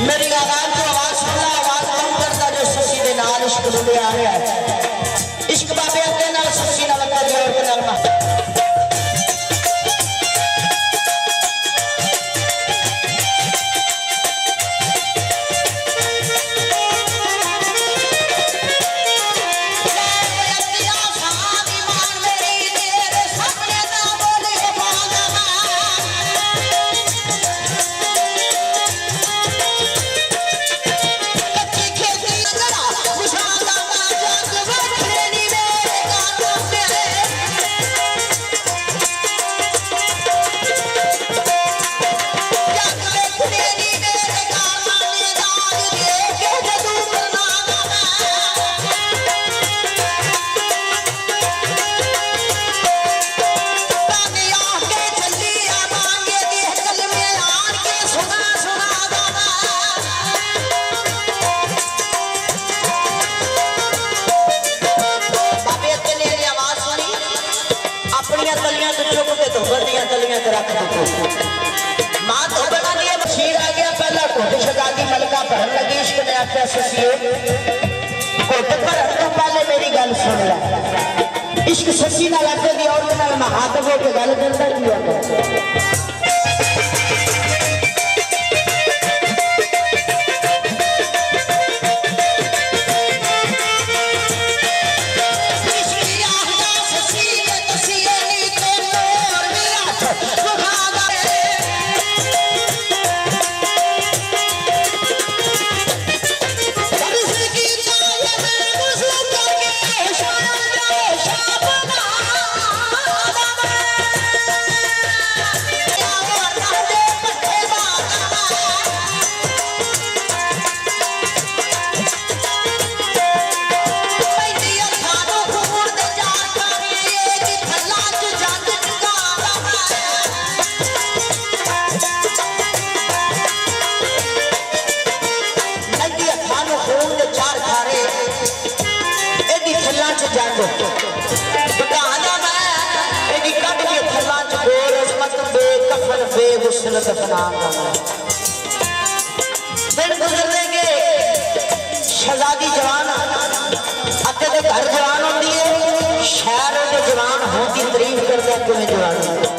मेरी आवाज तो आवाज सुन ला, आवाज कम करता जो ससी दे नाल इश्क लुटे आ रहा है। इश्क बाबे अगे नाल ससी नाल कर और नाल इश्क ससी ना लाते दी और नाल महातब हो के गल करदा ही होता दिन गुजरने शहजादी जवान घर जवान होती है, शहर के जवान होती तारीफ करते हैं तुम्हें जवान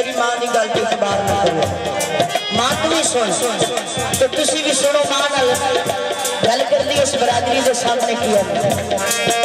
मेरी मां की गल तो इतबार ना करो मां तू भी सुन तो तुसी भी सुनो मां नाल गल कर दी इस बरादरी के सामने किया